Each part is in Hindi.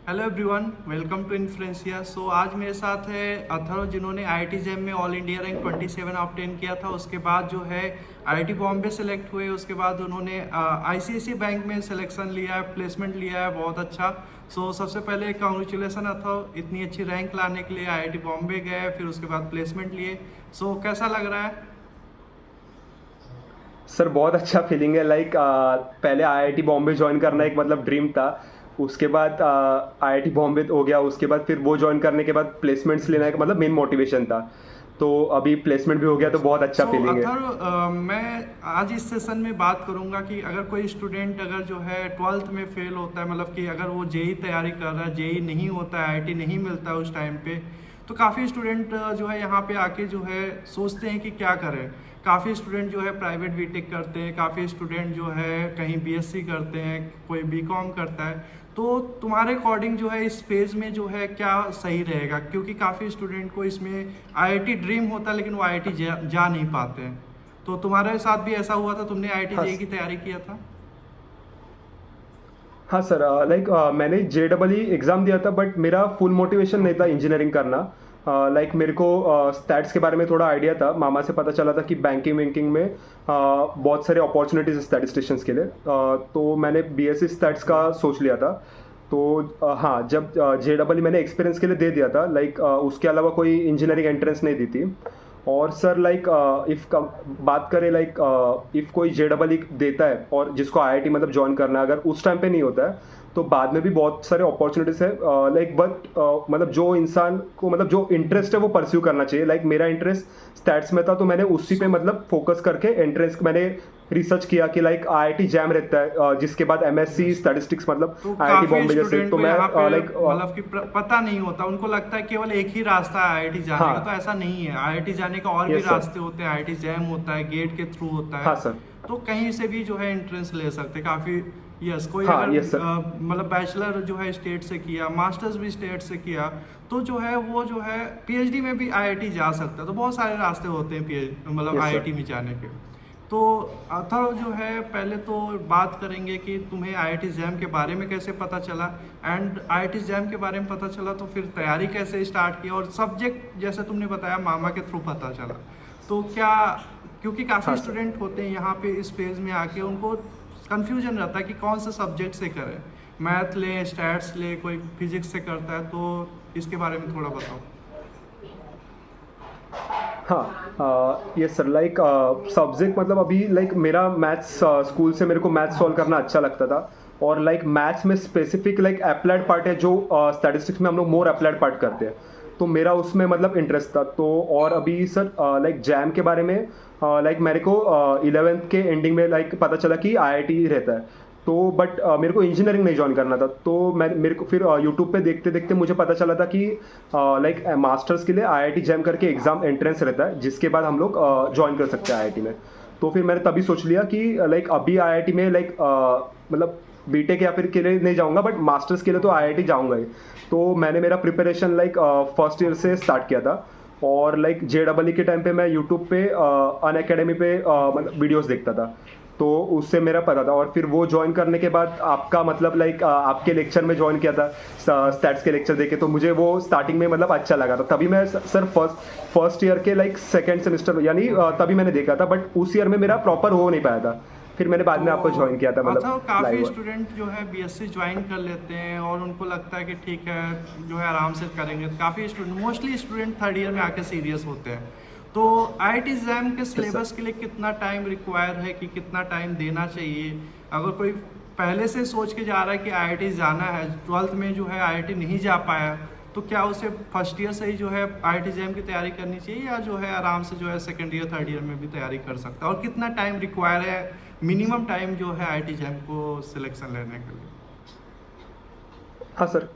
Hello everyone, welcome to Influencia. आज मेरे साथ है अथर्व, जिन्होंने आईआईटी जैम में ऑल इंडिया रैंक 27 ऑब्टेन किया था। उसके बाद जो है आईआईटी बॉम्बे सेलेक्ट हुए। उसके बाद उन्होंने आईसीआईसीआई बैंक में सिलेक्शन लिया है, प्लेसमेंट लिया है, बहुत अच्छा। सबसे पहले कॉन्ग्रेचुलेसन अथर्व, इतनी अच्छी रैंक लाने के लिए आईआईटी बॉम्बे गए, फिर उसके बाद प्लेसमेंट लिए। कैसा लग रहा है? सर बहुत अच्छा फीलिंग है। पहले आईआईटी बॉम्बे ज्वाइन करना एक मतलब ड्रीम था। उसके बाद आईआईटी बॉम्बे हो गया, उसके बाद फिर वो ज्वाइन करने के बाद प्लेसमेंट्स लेना एक मतलब मेन मोटिवेशन था। तो अभी प्लेसमेंट भी हो गया तो बहुत अच्छा फीलिंग है। अथर्व, मैं आज इस सेशन में बात करूंगा कि अगर कोई स्टूडेंट अगर जो है 12th में फेल होता है, मतलब कि अगर वो जेई तैयारी कर रहा है, जेई नहीं होता है, आईआईटी नहीं मिलता है उस टाइम पे, तो काफ़ी स्टूडेंट जो है यहाँ पे आके जो है सोचते हैं कि क्या करें। काफ़ी स्टूडेंट जो है प्राइवेट बीटेक करते हैं, काफ़ी स्टूडेंट जो है कहीं बीएससी करते हैं, कोई बीकॉम करता है। तो तुम्हारे अकॉर्डिंग जो है इस फेज में जो है क्या सही रहेगा? क्योंकि काफ़ी स्टूडेंट को इसमें आईआईटी ड्रीम होता है लेकिन वो आईआईटी जा नहीं पाते हैं। तो तुम्हारे साथ भी ऐसा हुआ था? तुमने आईआईटी हाँ जेई की तैयारी किया था? हाँ सर, मैंने जेडबलई एग्ज़ाम दिया था बट मेरा फुल मोटिवेशन नहीं था ओके। इंजीनियरिंग करना। मेरे को स्टैट्स के बारे में थोड़ा आइडिया था, मामा से पता चला था कि बैंकिंग वैंकिंग में बहुत सारे अपॉर्चुनिटीज़ स्टैटिस्टिशियंस के लिए। तो मैंने बीएससी स्टैट्स का सोच लिया था। तो हाँ, जब जेडबलई मैंने एक्सपीरियंस के लिए दे दिया था, उसके अलावा कोई इंजीनियरिंग एंट्रेंस नहीं दी थी। और सर इफ़ बात करें इफ़ कोई जेडबल देता है और जिसको आईआईटी मतलब ज्वाइन करना है, अगर उस टाइम पे नहीं होता है तो बाद में भी बहुत सारे अपॉर्चुनिटीज़ है। मतलब जो इंसान को मतलब जो इंटरेस्ट है वो परस्यू करना चाहिए। मेरा इंटरेस्ट स्टैट्स में था तो मैंने उसी पे सो मतलब फोकस करके एंट्रेंस मैंने रिसर्च किया कि आईआईटी जैम रहता है, जिसके बाद एमएससी यस। स्टैटिस्टिक्स मतलब तो आईआईटी काफी बॉम्बे जैसे। स्टूडेंट तो को मैं यहाँ पे मतलब कि पता नहीं होता, उनको लगता है केवल एक ही रास्ता है आईआईटी जाने का। तो हाँ। ऐसा नहीं है, आईआईटी जाने का और भी यस सर। रास्ते होते हैं। आईआईटी जैम होता है, गेट के थ्रू होता है। हाँ सर। तो कहीं से भी जो है एंट्रेंस ले सकते हैं काफी। यस, कोई हाँ अगर यस सर। मतलब बैचलर जो है स्टेट से किया, मास्टर्स भी स्टेट से किया, तो जो है वो जो है पीएचडी में भी आईआईटी जा सकता है। तो बहुत सारे रास्ते होते हैं पीएच मतलब यस सर। आईआईटी में जाने के। तो अथर्व जो है, पहले तो बात करेंगे कि तुम्हें आईआईटी जैम के बारे में कैसे पता चला, एंड आईआईटी जैम के बारे में पता चला तो फिर तैयारी कैसे स्टार्ट की, और सब्जेक्ट जैसे तुमने बताया मामा के थ्रू पता चला। तो क्या, क्योंकि काफ़ी हाँ सर। स्टूडेंट होते हैं यहाँ पे इस फेज में आके, उनको कन्फ्यूजन रहता है कि कौन से सब्जेक्ट से करें, मैथ ले, स्टैट्स ले, कोई फिजिक्स से करता है। तो इसके बारे में थोड़ा बताओ। हाँ यस सर। सब्जेक्ट मतलब अभी मेरा मैथ्स, स्कूल से मेरे को मैथ्स सॉल्व करना अच्छा लगता था। और मैथ्स में स्पेसिफिक अप्लाइड पार्ट है जो स्टैटिस्टिक्स में हम लोग मोर अप्लाइड पार्ट करते हैं। तो मेरा उसमें मतलब इंटरेस्ट था। तो और अभी सर जैम के बारे में मेरे को 11th के एंडिंग में पता चला कि आईआईटी रहता है। तो बट मेरे को इंजीनियरिंग नहीं ज्वाइन करना था। तो मैं मेरे को फिर यूट्यूब पे देखते देखते मुझे पता चला था कि मास्टर्स के लिए आईआईटी जैम करके एग्जाम एंट्रेंस रहता है, जिसके बाद हम लोग ज्वाइन कर सकते हैं आईआईटी में। तो फिर मैंने तभी सोच लिया कि अभी आईआईटी में मतलब बीटेक या फिर के लिए नहीं जाऊंगा, बट मास्टर्स के लिए तो आईआईटी जाऊंगा ही। तो मैंने मेरा प्रिपरेशन फर्स्ट ईयर से स्टार्ट किया था। और जेडबलई के टाइम पे मैं यूट्यूब पे अन अकेडमी पे मतलब वीडियोस देखता था। तो उससे मेरा पता था। और फिर वो ज्वाइन करने के बाद आपका मतलब आपके लेक्चर में ज्वाइन किया था, स्टैट्स के लेक्चर देखे, तो मुझे वो स्टार्टिंग में मतलब अच्छा लगा था। तभी मैं सर फर्स्ट ईयर के सेकेंड सेमेस्टर यानी तभी मैंने देखा था, बट उस ईयर में मेरा प्रॉपर हो नहीं पाया था। फिर मैंने बाद तो में आपको ज्वाइन किया था अच्छा, मतलब काफ़ी लाइव। स्टूडेंट जो है बीएससी ज्वाइन कर लेते हैं और उनको लगता है कि ठीक है जो है आराम से करेंगे। तो काफ़ी student, mostly student third year में आके सीरियस होते हैं। तो आईआईटी एग्जाम के यस सर। सिलेबस के लिए कितना टाइम रिक्वायर है, कि कितना टाइम देना चाहिए? अगर कोई पहले से सोच के जा रहा है कि आईआईटी जाना है, 12th में जो है आईआईटी नहीं जा पाया, तो क्या उसे फर्स्ट ईयर से ही जो है आईआईटी जैम की तैयारी करनी चाहिए, या जो है आराम से जो है सेकंड ईयर थर्ड ईयर में भी तैयारी कर सकता है? और कितना टाइम रिक्वायर है, मिनिमम टाइम जो है आईआईटी जैम को सिलेक्शन लेने के लिए? हाँ सर,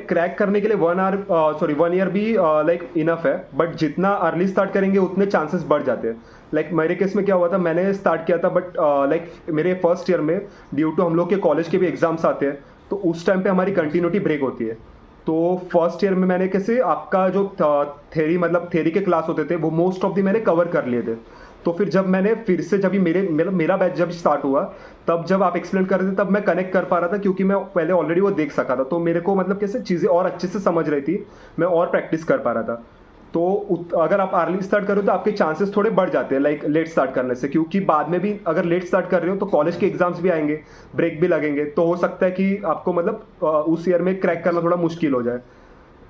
क्रैक करने के लिए 1 आवर सॉरी 1 ईयर भी इनफ है। बट जितना अर्ली स्टार्ट करेंगे उतने चांसेस बढ़ जाते हैं। मेरे केस में क्या हुआ था, मैंने स्टार्ट किया था बट मेरे फर्स्ट ईयर में ड्यू टू हम लोग के कॉलेज के भी एग्जाम्स आते हैं, तो उस टाइम पे हमारी कंटिन्यूटी ब्रेक होती है। तो फर्स्ट ईयर में मैंने कैसे आपका जो थेरी मतलब थेरी के क्लास होते थे वो मोस्ट ऑफ दी मैंने कवर कर लिए थे। तो फिर जब मैंने फिर से जब मेरा बैच जब स्टार्ट हुआ, तब जब आप एक्सप्लेन कर रहे थे तब मैं कनेक्ट कर पा रहा था, क्योंकि मैं पहले ऑलरेडी वो देख सका था, तो मेरे को मतलब कैसे चीज़ें और अच्छे से समझ रही थी, मैं और प्रैक्टिस कर पा रहा था। तो अगर आप अर्ली स्टार्ट करो तो आपके चांसेस थोड़े बढ़ जाते हैं लाइक लेट स्टार्ट करने से, क्योंकि बाद में भी अगर लेट स्टार्ट कर रहे हो तो कॉलेज के एग्जाम्स भी आएंगे, ब्रेक भी लगेंगे, तो हो सकता है कि आपको मतलब उस ईयर में क्रैक करना थोड़ा मुश्किल हो जाए।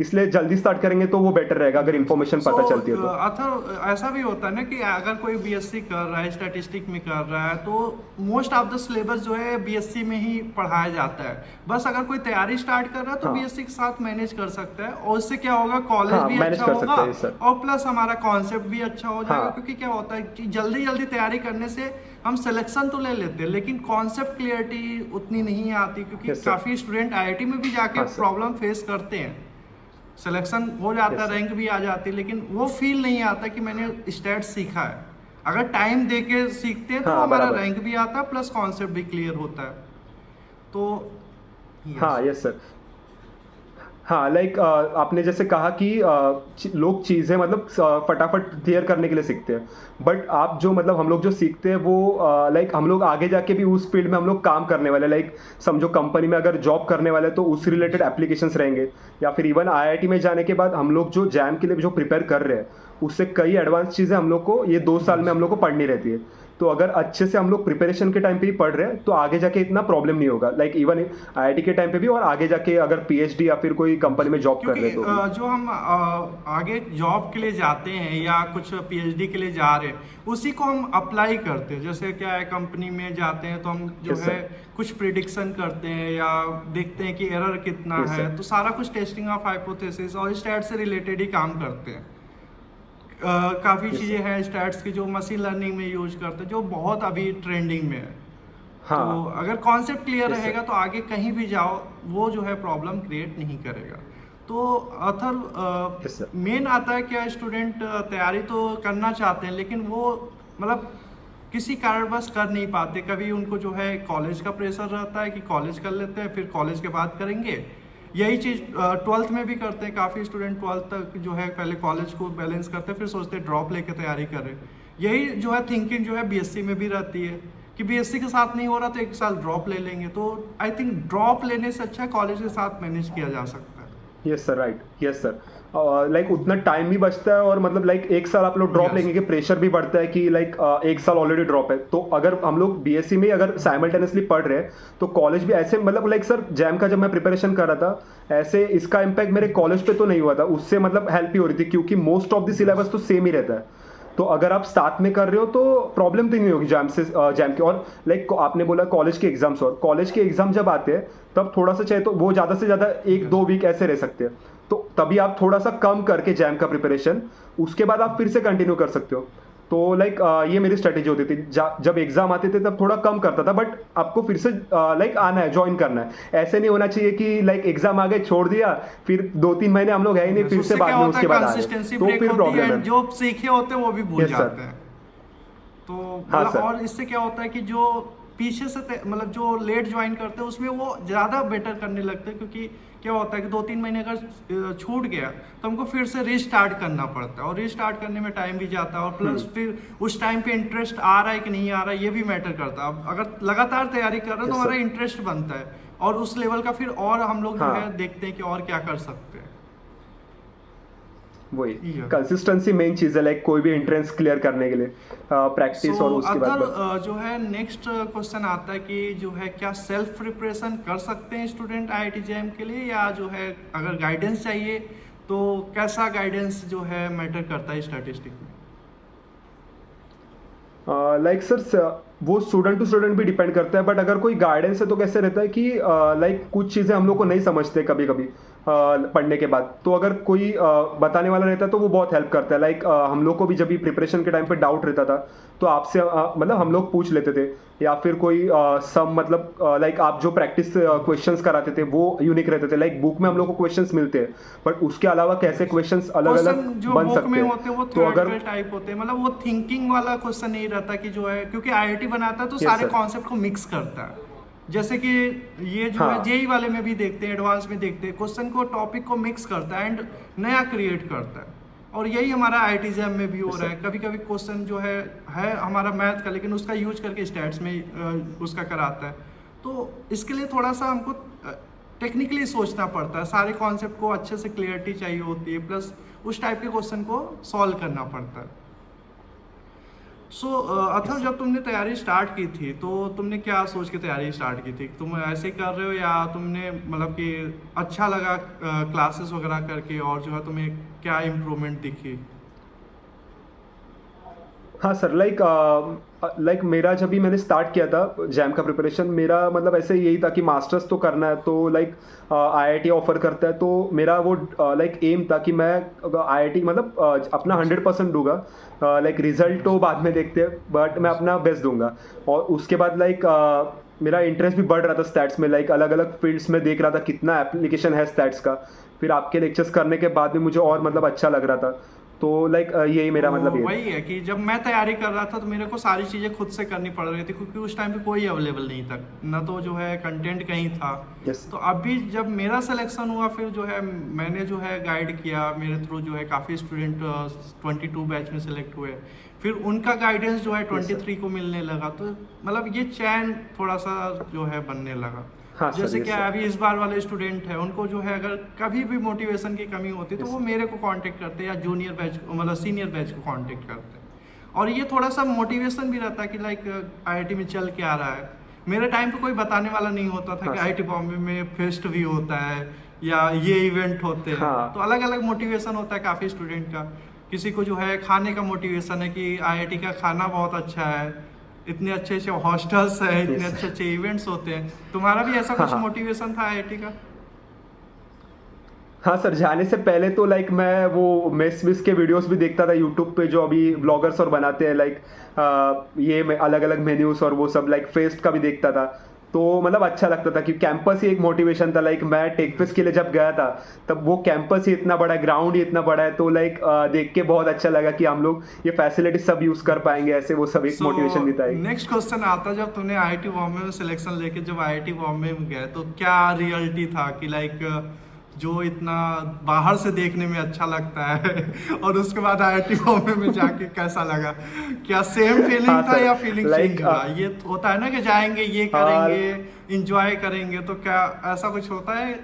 इसलिए जल्दी स्टार्ट करेंगे तो वो बेटर रहेगा अगर इन्फॉर्मेशन पता चलती है तो। अथर ऐसा भी होता है ना कि अगर कोई बीएससी कर रहा है, स्टैटिस्टिक में कर रहा है, तो मोस्ट ऑफ द सिलेबस जो है बीएससी में ही पढ़ाया जाता है। बस अगर कोई तैयारी स्टार्ट कर रहा है तो हाँ। बीएससी के साथ मैनेज कर सकता है, और उससे क्या होगा, कॉलेज हाँ, भी मैनेज अच्छा कर सकते होगा हैं सर। और प्लस हमारा कॉन्सेप्ट भी अच्छा हो जाएगा। हाँ। क्योंकि क्या होता है कि जल्दी जल्दी तैयारी करने से हम सिलेक्शन तो ले लेते हैं, लेकिन कॉन्सेप्ट क्लियरिटी उतनी नहीं आती, क्योंकि Yes, sir. काफ़ी स्टूडेंट आईआईटी में भी जाके हाँ, sir. प्रॉब्लम फेस करते हैं। सिलेक्शन हो जाता है, Yes, sir. रैंक भी आ जाती है, लेकिन वो फील नहीं आता कि मैंने स्टैट्स सीखा है। अगर टाइम दे के सीखते हैं तो हाँ, हमारा बराबर। रैंक भी आता है, प्लस कॉन्सेप्ट भी क्लियर होता है। तो हाँ, यस सर। हाँ, लाइक आपने जैसे कहा कि लोग चीज़ें मतलब फटाफट क्लियर करने के लिए सीखते हैं, बट आप जो मतलब हम लोग जो सीखते हैं वो लाइक हम लोग आगे जाके भी उस फील्ड में हम लोग काम करने वाले, लाइक समझो कंपनी में अगर जॉब करने वाले तो उस रिलेटेड एप्लीकेशंस रहेंगे, या फिर इवन आईआईटी में जाने के बाद हम लोग जो जैम के लिए जो प्रिपेयर कर रहे हैं उससे कई एडवांस चीज़ें हम लोग को ये 2 साल में हम लोग को पढ़नी रहती है। तो अगर अच्छे से हम लोग प्रिपरेशन के टाइम पे ही पढ़ रहे हैं तो आगे जाके इतना प्रॉब्लम नहीं होगा, लाइक इवन आईआईटी के टाइम पे भी और आगे जाके अगर पीएचडी या फिर कोई कंपनी में जॉब कर क्योंकि रहे हैं तो भी। जो हम आगे जॉब के लिए जाते हैं या कुछ पीएचडी के लिए जा रहे हैं, उसी को हम अप्लाई करते हैं। जैसे क्या है, कंपनी में जाते हैं तो हम जो Yes, है sir. कुछ प्रिडिक्शन करते हैं या देखते हैं कि एरर कितना Yes, है, sir. तो सारा कुछ टेस्टिंग ऑफ हाइपोथेसिस और स्टैट से रिलेटेड ही काम करते हैं। काफ़ी Yes, चीज़ें हैं स्टैट्स की जो मशीन लर्निंग में यूज करते हैं, जो बहुत अभी ट्रेंडिंग में है। तो हाँ, अगर कॉन्सेप्ट क्लियर Yes, sir. रहेगा तो आगे कहीं भी जाओ वो जो है प्रॉब्लम क्रिएट नहीं करेगा। तो अथर Yes, sir. मेन आता है क्या, स्टूडेंट तैयारी तो करना चाहते हैं लेकिन वो मतलब किसी कारणवश कर नहीं पाते। कभी उनको जो है कॉलेज का प्रेशर रहता है कि कॉलेज कर लेते हैं, फिर कॉलेज के बाद करेंगे। यही चीज़ ट्वेल्थ में भी करते हैं काफ़ी स्टूडेंट, ट्वेल्थ तक जो है पहले कॉलेज को बैलेंस करते हैं, फिर सोचते हैं ड्रॉप लेके तैयारी करें। यही जो है थिंकिंग जो है बीएससी में भी रहती है कि बीएससी के साथ नहीं हो रहा तो 1 साल ड्रॉप ले लेंगे। तो आई थिंक ड्रॉप लेने से अच्छा कॉलेज के साथ मैनेज किया जा सकता है। Yes sir, right, yes sir. Like उतना टाइम भी बचता है और मतलब लाइक 1 साल आप लोग ड्रॉप Yes. लेंगे कि प्रेशर भी बढ़ता है कि लाइक 1 साल ऑलरेडी ड्रॉप है, तो अगर हम लोग बीएससी में अगर साइमल्टेनियसली पढ़ रहे हैं तो कॉलेज भी ऐसे मतलब लाइक सर जैम का जब मैं प्रिपरेशन कर रहा था ऐसे इसका इम्पैक्ट मेरे कॉलेज पे तो नहीं हुआ था, उससे मतलब हेल्प ही हो रही थी क्योंकि मोस्ट ऑफ द सिलेबस तो सेम ही रहता है। तो अगर आप साथ में कर रहे हो तो प्रॉब्लम तो नहीं होगी जैम की। और लाइक आपने बोला कॉलेज के एग्जाम्स, और कॉलेज के एग्जाम जब आते हैं तब थोड़ा सा चाहे तो वो ज़्यादा से ज़्यादा 1-2 वीक ऐसे रह सकते हैं, तो तभी आप थोड़ा सा कम करके जैम का प्रिपरेशन उसके बाद आप फिर से कंटिन्यू कर सकते हो। तो लाइक ये मेरी स्ट्रेटेजी होती थी, जब एग्जाम आते थे तब थोड़ा कम करता था, बट आपको फिर से लाइक आना है, ज्वाइन करना है। ऐसे नहीं होना चाहिए कि लाइक एग्जाम आ गए छोड़ दिया, फिर 2-3 महीने हम लोग है ही नहीं, फिर से बाद में उसके बाद आ रहे, कंसिस्टेंसी तो ब्रेक फिर होती प्रॉब्लम है, है। जो सीखे होते हैं वो भी भूल Yes, sir. जाते हैं। तो हाँ, मतलब sir. और इससे क्या होता है कि जो पीछे से मतलब जो लेट ज्वाइन करते हैं उसमें वो ज़्यादा बेटर करने लगते हैं, क्योंकि क्या होता है कि 2-3 महीने अगर छूट गया तो हमको फिर से रीस्टार्ट करना पड़ता है, और रीस्टार्ट करने में टाइम भी जाता है, और प्लस फिर उस टाइम पे इंटरेस्ट आ रहा है कि नहीं आ रहा है ये भी मैटर करता है। अब अगर लगातार तैयारी कर रहे हो तो Yes, हमारा sir. इंटरेस्ट बनता है, और उस लेवल का फिर और हम लोग जो हाँ. है देखते हैं कि और क्या कर सकते हैं। वही Yeah. कंसिस्टेंसी मेन चीज़ है, लाइक कोई भी एंट्रेंस क्लियर करने के लिए प्रैक्टिस और उसके बाद अदर जो है नेक्स्ट क्वेश्चन आता है कि जो है क्या सेल्फ प्रिपरेशन कर सकते हैं स्टूडेंट आईआईटी जैम के लिए, या जो है अगर गाइडेंस चाहिए तो कैसा गाइडेंस जो है मैटर करता है स्टैटिस्टिक में? लाइक सर वो स्टूडेंट टू स्टूडेंट भी डिपेंड करता है, बट अगर कोई गाइडेंस है तो कैसे रहता है कि लाइक कुछ चीज़ें हम लोग को नहीं समझते कभी कभी पढ़ने के बाद, तो अगर कोई बताने वाला रहता है तो वो बहुत हेल्प करता है। लाइक हम लोग को भी जब भी प्रिपरेशन के टाइम पे डाउट रहता था तो आपसे मतलब हम लोग पूछ लेते थे, या फिर कोई सम मतलब लाइक आप जो प्रैक्टिस क्वेश्चंस कराते थे वो यूनिक रहते थे। लाइक बुक में हम लोग को क्वेश्चंस मिलते हैं, बट उसके अलावा कैसे क्वेश्चंस अलग अलग क्वेश्चन जो बन बुक सकते में हैं, होते हैं वो तो अगर थ्योरेटिकल टाइप होते हैं, मतलब वो थिंकिंग वाला क्वेश्चन नहीं रहता कि जो है, क्योंकि आईआईटी बनाता है तो Yes, सारे sir. कॉन्सेप्ट को मिक्स करता है। जैसे कि ये जो है हाँ. जेई वाले में भी देखते हैं, एडवांस में देखते हैं, क्वेश्चन को टॉपिक को मिक्स करता है एंड नया क्रिएट करता है। और यही हमारा आईटी जैम में भी हो Yes, रहा sir. है। कभी कभी क्वेश्चन जो है हमारा मैथ का, लेकिन उसका यूज करके स्टैट्स में उसका कराता है। तो इसके लिए थोड़ा सा हमको टेक्निकली सोचना पड़ता है, सारे कॉन्सेप्ट को अच्छे से क्लियरिटी चाहिए होती है, प्लस उस टाइप के क्वेश्चन को सॉल्व करना पड़ता है। सो अथर्व, जब तुमने तैयारी स्टार्ट की थी तो तुमने क्या सोच के तैयारी स्टार्ट की थी? तुम ऐसे ही कर रहे हो या तुमने मतलब कि अच्छा लगा क्लासेस वगैरह करके, और जो है तुम्हें क्या इम्प्रूवमेंट दिखी? हाँ सर, लाइक मेरा जब भी मैंने स्टार्ट किया था जैम का प्रिपरेशन, मेरा मतलब ऐसे यही था कि मास्टर्स तो करना है, तो लाइक आईआईटी ऑफर करता है, तो मेरा वो लाइक एम था कि मैं आईआईटी मतलब अपना 100% दूंगा। लाइक रिजल्ट तो बाद में देखते हैं, बट मैं अपना बेस्ट दूंगा। और उसके बाद लाइक मेरा इंटरेस्ट भी बढ़ रहा था स्टैट्स में, लाइक अलग अलग फील्ड्स में देख रहा था कितना एप्लीकेशन है स्टैट्स का। फिर आपके लेक्चर्स करने के बाद भी मुझे और मतलब अच्छा लग रहा था। तो लाइक यही तो मेरा मतलब ये वही है कि जब मैं तैयारी कर रहा था तो मेरे को सारी चीज़ें खुद से करनी पड़ रही थी, क्योंकि उस टाइम पे कोई अवेलेबल नहीं था ना, तो जो है कंटेंट कहीं था। यस। तो अभी जब मेरा सिलेक्शन हुआ, फिर जो है मैंने जो है गाइड किया, मेरे थ्रू जो है काफ़ी स्टूडेंट 22 बैच में सिलेक्ट हुए, फिर उनका गाइडेंस जो है Yes, sir. 23 को मिलने लगा। तो मतलब ये चैन थोड़ा सा जो है बनने लगा। हाँ सर, जैसे यस क्या सर। अभी इस बार वाले स्टूडेंट है, उनको जो है अगर कभी भी मोटिवेशन की कमी होती तो Yes, वो sir. मेरे को कांटेक्ट करते हैं, या जूनियर बैच मतलब सीनियर बैच को कांटेक्ट करते हैं। और ये थोड़ा सा मोटिवेशन भी रहता है कि लाइक आईआईटी में चल के आ रहा है। मेरे टाइम पे कोई बताने वाला नहीं होता था हाँ कि सर। आईआईटी बॉम्बे में फेस्ट भी होता है या ये इवेंट होते हैं। हाँ। तो अलग अलग मोटिवेशन होता है काफ़ी स्टूडेंट का। किसी को जो है खाने का मोटिवेशन है कि आईआईटी का खाना बहुत अच्छा है, इतने अच्छे अच्छे हॉस्टल्स है, इतने Yes, अच्छे sir. अच्छे इवेंट्स होते हैं। तुम्हारा भी ऐसा हाँ कुछ हाँ। मोटिवेशन था आईआईटी का? हाँ सर, जाने से पहले तो लाइक मैं वो मेस विस के वीडियोस भी देखता था यूट्यूब पे, जो अभी ब्लॉगर्स और बनाते हैं, लाइक ये अलग अलग मेन्यूज और वो सब, लाइक फेस्ट का भी देखता था। तो मतलब अच्छा लगता था कि कैंपस ही एक मोटिवेशन था। लाइक मैं टेक फेस्ट के लिए जब गया था, तब वो कैंपस ही इतना बड़ा है, ग्राउंड ही इतना बड़ा है, तो लाइक देख के बहुत अच्छा लगा कि हम लोग ये फैसिलिटी सब यूज कर पाएंगे, ऐसे वो सब एक सो मोटिवेशन भी था एक। नेक्स्ट क्वेश्चन आता, जब तुमने आईआईटी बॉम्बे में सिलेक्शन लेके जब आईआईटी बॉम्बे में गए तो क्या रियलिटी था कि लाइक जो इतना बाहर से देखने में अच्छा लगता है और उसके बाद आईआईटी बॉम्बे में जाके कैसा लगा? क्या सेम फीलिंग हाँ था सर, या फीलिंग लाइक चेंज हुआ? ये होता है ना कि जाएंगे ये करेंगे, इंजॉय करेंगे, तो क्या ऐसा कुछ होता है?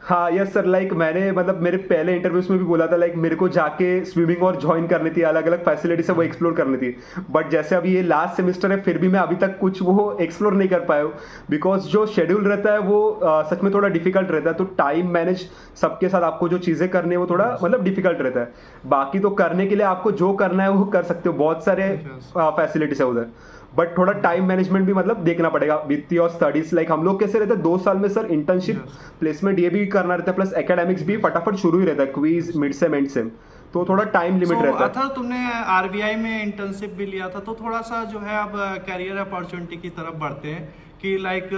हाँ यस सर, लाइक मैंने मतलब मेरे पहले इंटरव्यूज में भी बोला था, लाइक मेरे को जाके स्विमिंग और ज्वाइन करनी थी, अलग अलग फैसिलिटी से वो एक्सप्लोर करनी थी। बट जैसे अभी ये लास्ट सेमेस्टर है, फिर भी मैं अभी तक कुछ वो एक्सप्लोर नहीं कर पाया हूँ, बिकॉज जो शेड्यूल रहता है वो सच में थोड़ा डिफिकल्ट रहता है। तो टाइम मैनेज सबके साथ आपको जो चीज़ें करनी है वो थोड़ा मतलब डिफिकल्ट रहता है। बाकी तो करने के लिए आपको जो करना है वो कर सकते हो, बहुत सारे फैसिलिटीज है उधर। बट थोड़ा टाइम मैनेजमेंट भी मतलब देखना पड़ेगा विथ योर स्टडीज। लाइक हम लोग कैसे रहते हैं 2 साल में सर इंटर्नशिप, प्लेसमेंट ये भी करना रहता है, प्लस एकेडमिक्स भी फटाफट शुरू ही रहता है, quiz mid sem and same, तो थोड़ा टाइम लिमिट रहता है। अथर, तुमने आरबीआई में इंटर्नशिप भी लिया था, तो थोड़ा सा जो है अब करियर अपॉर्चुनिटी की तरफ बढ़ते हैं कि लाइक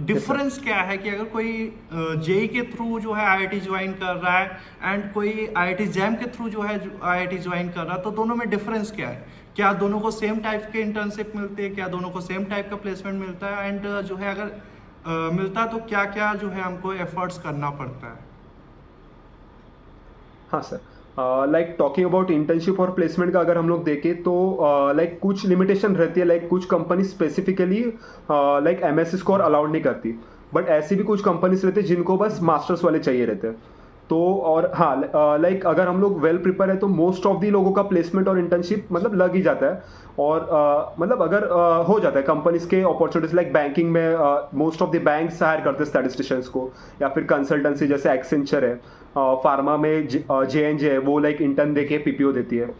डिफरेंस क्या है कि अगर कोई जेई के थ्रू जो है आईआईटी ज्वाइन कर रहा है एंड कोई आईआईटी जैम के थ्रू जो है आईआईटी ज्वाइन कर रहा है, तो दोनों में डिफरेंस क्या है? क्या दोनों को सेम टाइप के इंटर्नशिप मिलते हैं? क्या दोनों को सेम टाइप का प्लेसमेंट मिलता है? एंड जो है अगर मिलता है तो क्या क्या जो है हमको एफर्ट्स करना पड़ता है? हाँ sir, like talking about internship और प्लेसमेंट का अगर हम लोग देखें तो लाइक कुछ लिमिटेशन रहती है, लाइक कुछ company specifically like MSc score allowed नहीं करती, बट ऐसी भी कुछ कंपनीज रहती है जिनको बस मास्टर्स वाले चाहिए रहते हैं। तो और हाँ, लाइक अगर हम लोग वेल प्रिपेयर है तो मोस्ट ऑफ दी लोगों का प्लेसमेंट और इंटर्नशिप मतलब लग ही जाता है। और मतलब अगर हो जाता है कंपनीज के अपॉर्चुनिटीज, लाइक बैंकिंग में most of the banks hire करते हैं स्टैटिस्टिशियंस को, या फिर कंसल्टेंसी जैसे एक्सेंचर है, फार्मा में जे है, वो लाइक इंटर्न देके पीपीओ देती है।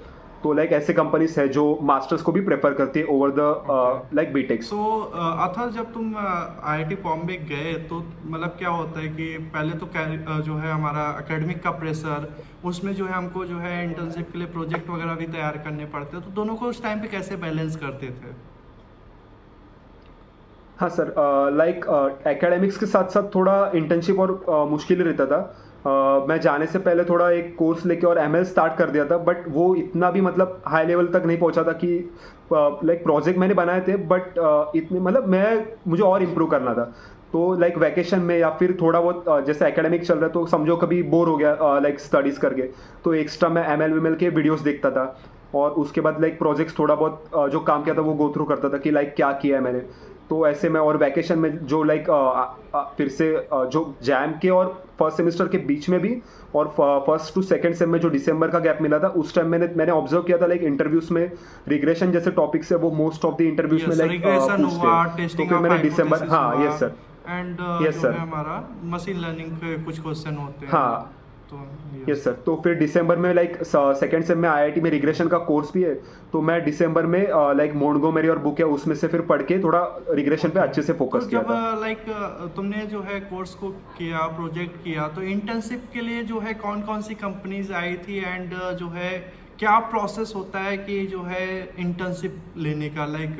तो लाइक ऐसे कंपनीज है जो मास्टर्स को भी प्रेफर करती है ओवर द लाइक बीटेक। सो अथर, जब तुम आईआईटी बॉम्बे गए तो मतलब क्या होता है कि पहले तो जो है हमारा एकेडमिक का प्रेशर, उसमें जो है हमको जो है इंटर्नशिप के लिए प्रोजेक्ट वगैरह भी तैयार करने पड़ते हैं, तो दोनों को उस टाइम पे कैसे बैलेंस करते थे? हाँ सर, लाइक एकेडमिक्स के साथ साथ थोड़ा इंटर्नशिप और मुश्किल रहता था। मैं जाने से पहले थोड़ा एक कोर्स लेके और एमएल स्टार्ट कर दिया था, बट वो इतना भी मतलब हाई लेवल तक नहीं पहुंचा था कि लाइक प्रोजेक्ट मैंने बनाए थे, बट इतने मतलब मुझे और इम्प्रूव करना था। तो लाइक वैकेशन में या फिर थोड़ा बहुत जैसे एकेडमिक चल रहा है तो समझो कभी बोर हो गया लाइक स्टडीज़ करके, तो एक्स्ट्रा मैं ML के वीडियोस देखता था। और उसके बाद लाइक प्रोजेक्ट्स थोड़ा बहुत जो काम किया था वो गो थ्रू करता था कि लाइक क्या किया है मैंने। तो ऐसे में और वैकेशन में जो लाइक फिर से जो जैम के और फर्स्ट सेमेस्टर के बीच में भी और फर्स्ट टू सेकंड सेम में जो दिसंबर का गैप मिला था, उस टाइम मैंने ऑब्जर्व किया था लाइक इंटरव्यूज में रिग्रेशन जैसे टॉपिक्स है वो मोस्ट ऑफ द इंटरव्यूज में लाइक रिग्रेशन हुआ, पूछते हैं। तो टेस्टिंग फिर ऑफ मैंने दिसंबर, हाइपोथेसिस हाँ हुआ, यस सर, एंड यस जो सर, है हमारा मशीन लर्निंग के कुछ क्वेश्चन होते हैं। हाँ तो यस सर। तो फिर दिसंबर में लाइक सेकंड सेम में IIT में रिग्रेशन का कोर्स भी है, तो मैं दिसंबर में लाइक मोंटगोमेरी और बुक है उसमें से फिर पढ़ के थोड़ा रिग्रेशन पे अच्छे से फोकस तो किया जब था। लाइक तुमने जो है कोर्स को किया, प्रोजेक्ट किया, तो इंटर्नशिप के लिए जो है कौन कौन सी कंपनीज आई थी, एंड जो है क्या प्रोसेस होता है कि जो है इंटर्नशिप लेने का, लाइक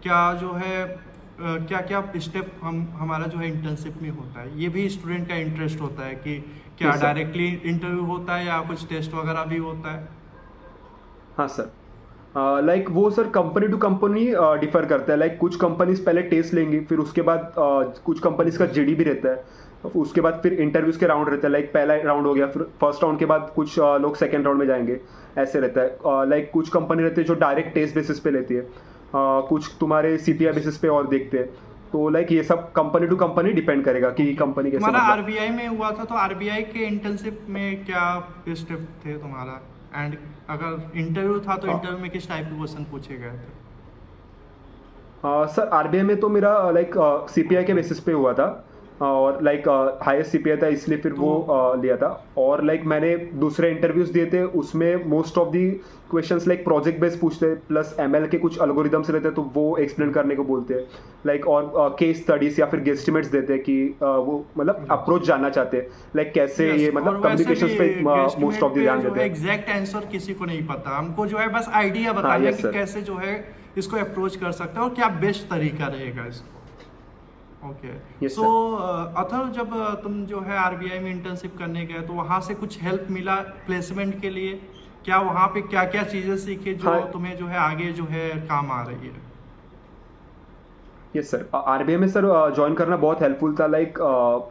क्या जो है क्या क्या स्टेप हमारा जो है इंटर्नशिप में होता है, ये भी स्टूडेंट का इंटरेस्ट होता है कि क्या Yes, sir. डायरेक्टली इंटरव्यू होता है या कुछ टेस्ट वगैरह भी होता है। हाँ सर, लाइक वो sir company to company differ करता है। लाइक कुछ कंपनीज पहले टेस्ट लेंगी, फिर उसके बाद कुछ कंपनीज का GD भी रहता है, उसके बाद फिर इंटरव्यूज के राउंड रहता है। लाइक पहला राउंड हो गया, फिर फर्स्ट राउंड के बाद कुछ लोग सेकेंड राउंड में जाएंगे, ऐसे रहता है। लाइक कुछ कंपनी रहती है जो डायरेक्ट टेस्ट बेसिस पे लेती है, कुछ तुम्हारे CPI बेसिस पे और देखते हैं। तो लाइक ये सब कंपनी टू कंपनी डिपेंड करेगा कि कंपनी कैसे तुम्हारा मतलब। RBI में हुआ था, तो RBI के इंटर्नशिप में क्या स्टेप थे तुम्हारा, एंड अगर इंटरव्यू था तो इंटरव्यू में किस टाइप के क्वेश्चन पूछे गए थे? सर RBI में तो मेरा लाइक CPI के बेसिस पे हुआ था, और लाइक हाईएस्ट CPI था इसलिए फिर वो लिया था। और लाइक मैंने दूसरे इंटरव्यूज दिए थे, उसमें most of the questions like project based पूछते हैं, प्लस ML के कुछ एल्गोरिदम्स रहते हैं तो वो एक्सप्लेन करने को बोलते हैं। लाइक और केस स्टडीज या फिर गेस्टिमेट्स देते हैं कि वो मतलब अप्रोच जानना चाहते हैं लाइक कैसे Yes, ये और मतलब वैसे कम्युनिकेशन भी पे मोस्ट ऑफ द ध्यान देते हैं। एग्जैक्ट आंसर किसी को नहीं पता, हमको जो है बस आइडिया हाँ, बताना है yes, कि sir. कैसे जो है इसको अप्रोच कर सकते हैं और क्या बेस्ट तरीका रहेगा इसको। ओके, Yes, सो अथर्व, जब तुम जो है RBI में इंटर्नशिप करने गए तो वहाँ से कुछ हेल्प मिला प्लेसमेंट के लिए? क्या वहाँ पे क्या क्या चीज़ें सीखे जो हाँ. तुम्हें जो है आगे जो है काम आ रही है? यस सर, RBI में सर ज्वाइन करना बहुत हेल्पफुल था। लाइक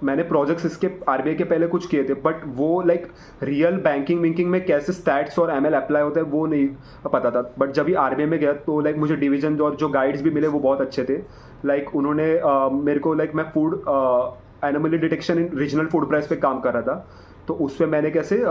मैंने प्रोजेक्ट्स इसके RBI के पहले कुछ किए थे, बट वो लाइक रियल बैंकिंग विंकिंग में कैसे स्टैट्स और ML अप्लाई होता है वो नहीं पता था। बट जब भी RBI में गया तो लाइक मुझे डिवीजन और जो गाइड्स भी मिले वो बहुत अच्छे थे। लाइक उन्होंने मेरे को लाइक मैं फूड एनोमली डिटेक्शन इन रीजनल फूड प्राइस पे काम कर रहा था, तो उसमें मैंने कैसे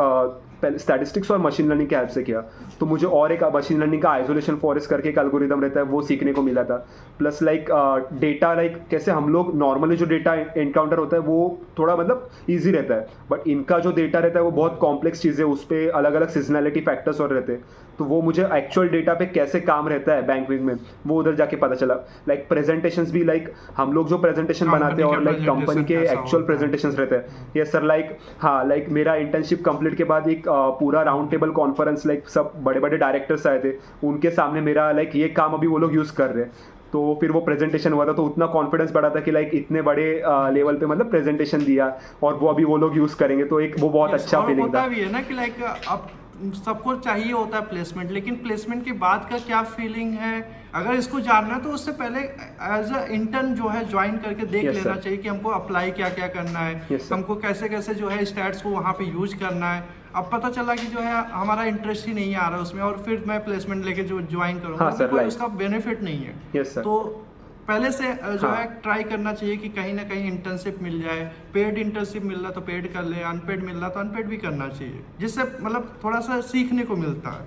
पहले स्टैटिस्टिक्स और मशीन लर्निंग के हेल्प से किया। तो मुझे और एक मशीन लर्निंग का आइसोलेशन फॉरेस्ट करके एक एल्गोरिदम रहता है वो सीखने को मिला था। प्लस लाइक डेटा लाइक कैसे हम लोग नॉर्मली जो डेटा एनकाउंटर होता है वो थोड़ा मतलब ईजी रहता है, बट इनका जो डेटा रहता है वो बहुत कॉम्प्लेक्स चीज़ है, उस पर अलग अलग सीजनैलिटी फैक्टर्स और रहते हैं। तो वो मुझे एक्चुअल डेटा पे कैसे काम रहता है बैंकिंग में वो उधर जाके पता चला। लाइक प्रेजेंटेशंस भी लाइक हम लोग जो प्रेजेंटेशन बनाते हैं और लाइक कंपनी के एक्चुअल प्रेजेंटेशंस रहते हैं। यस सर, लाइक हाँ, लाइक मेरा इंटर्नशिप कंप्लीट के बाद एक पूरा राउंड टेबल कॉन्फ्रेंस, लाइक सब बड़े बड़े डायरेक्टर्स आए थे, उनके सामने मेरा लाइक ये काम अभी वो लोग यूज़ कर रहे हैं। तो फिर वो प्रेजेंटेशन हुआ था तो उतना कॉन्फिडेंस बढ़ा था कि लाइक इतने बड़े लेवल पे मतलब प्रेजेंटेशन दिया और वो अभी वो लोग यूज़ करेंगे, तो एक वो बहुत अच्छा फीलिंग होता था। भी है ना कि लाइक अब सबको चाहिए होता है प्लेसमेंट, लेकिन प्लेसमेंट के बाद का क्या फीलिंग है, अगर इसको जानना है तो उससे पहले एज अ इंटर्न जो है ज्वाइन करके देख Yes, लेना sir. चाहिए कि हमको अप्लाई क्या क्या करना है, Yes, sir. हमको कैसे कैसे जो है स्टैट्स को वहाँ पे यूज करना है। अब पता चला कि जो है हमारा इंटरेस्ट ही नहीं आ रहा उसमें, और फिर मैं प्लेसमेंट लेके जो ज्वाइन करूँगा हाँ, sir, कोई like- उसका बेनिफिट नहीं है। Yes, sir. तो पहले से जो हाँ. है ट्राई करना चाहिए कि कहीं ना कहीं इंटर्नशिप मिल जाए। पेड इंटर्नशिप मिल रहा तो पेड कर ले, अनपेड मिल रहा तो अनपेड भी करना चाहिए, जिससे मतलब थोड़ा सा सीखने को मिलता है।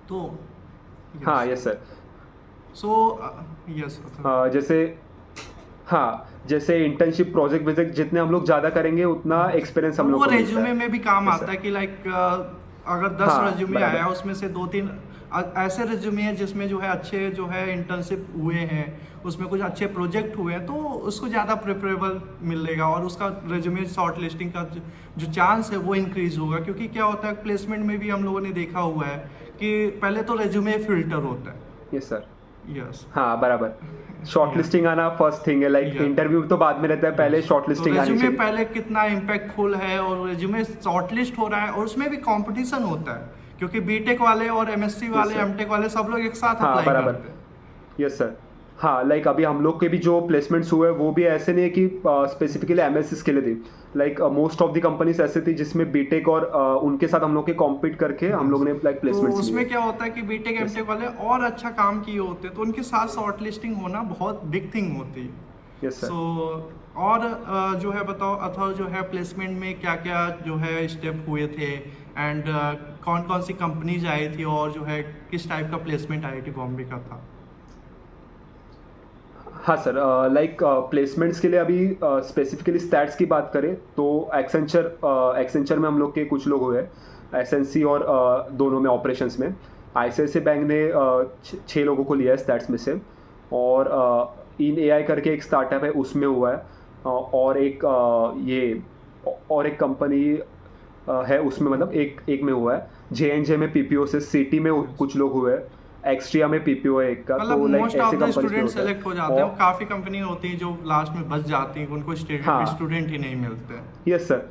तो हाँ यस सर, सो यस जैसे हाँ, जैसे इंटर्नशिप प्रोजेक्ट विजिट जितने हम लोग ज़्यादा करेंगे उतना एक्सपीरियंस हम लोग वो को मिलता रेज्यूमे है। में भी काम Yes, आता sir. है कि लाइक अगर 10 हाँ, रेज्यूमे बराबर. आया उसमें से 2-3 ऐसे रेज्यूमे हैं जिसमें जो है अच्छे जो है इंटर्नशिप हुए हैं, उसमें कुछ अच्छे प्रोजेक्ट हुए हैं, तो उसको ज़्यादा प्रेफरेबल मिलेगा और उसका रेज्यूमे शॉर्ट लिस्टिंग का जो चांस है वो इंक्रीज होगा। क्योंकि क्या होता है प्लेसमेंट में भी हम लोगों ने देखा हुआ है कि पहले तो रेज्यूमे फिल्टर होता है। यस सर, यस, हाँ बराबर। शॉर्ट लिस्टिंग आना फर्स्ट थिंग है, लाइक Yeah. इंटरव्यू तो बाद में रहता है, पहले शॉर्ट तो लिस्टिंग आनी रेज्यूमे चाहिए। पहले कितना इम्पैक्टफुल है और रेज्यूमे शॉर्टलिस्ट हो रहा है, और उसमें भी कंपटीशन होता है क्योंकि बीटेक वाले और MSc वाले sir. एमटेक वाले सब लोग एक साथ हाँ अप्लाई बराबर, करते हैं। Yes sir. हाँ, लाइक अभी हम लोग के भी जो प्लेसमेंट्स हुए वो भी ऐसे नहीं है कि स्पेसिफिकली एमएससीज के लिए थी। Like most of the companies ऐसे थी जिसमें बीटेक और उनके साथ हम लोग के कॉम्पीट करके हम यस, लोग ने लाइक तो प्लेसमेंट्स लिए। उसमें क्या होता है कि बीटेक यस, एमटेक वाले और अच्छा काम किए होते हैं तो उनके साथ शॉर्ट लिस्टिंग होना बहुत बिग थिंग होती है। Yes sir. सो और जो है बताओ अथवा जो है प्लेसमेंट में क्या क्या जो है स्टेप हुए थे एंड कौन कौन सी कंपनीज आई थी और जो है किस टाइप का प्लेसमेंट आईआईटी बॉम्बे का था। हाँ सर, लाइक प्लेसमेंट्स के लिए अभी स्पेसिफिकली स्टैट्स की बात करें तो एक्सेंचर में हम लोग के कुछ लोग हुए, एसएनसी और दोनों में ऑपरेशंस में। आईसीआईसीआई बैंक ने 6 लोगों को लिया है स्टैट्स में से। और इन एआई करके एक स्टार्टअप है उसमें हुआ है। और एक ये और एक कंपनी है उसमें, मतलब एक एक में हुआ है। जेएनजे में पीपीओ से, सिटी में कुछ लोग हुए हैं, एक्सट्रिया में पीपीओ है एक का। मतलब तो लाइक मोस्ट ऑफ ऐसे द कंपनीज में स्टूडेंट होता है। सेलेक्ट हो जाते हैं, और काफ़ी कंपनी होती है जो लास्ट में बच जाती हैं, उनको हाँ, स्टूडेंट ही नहीं मिलते। Yes sir.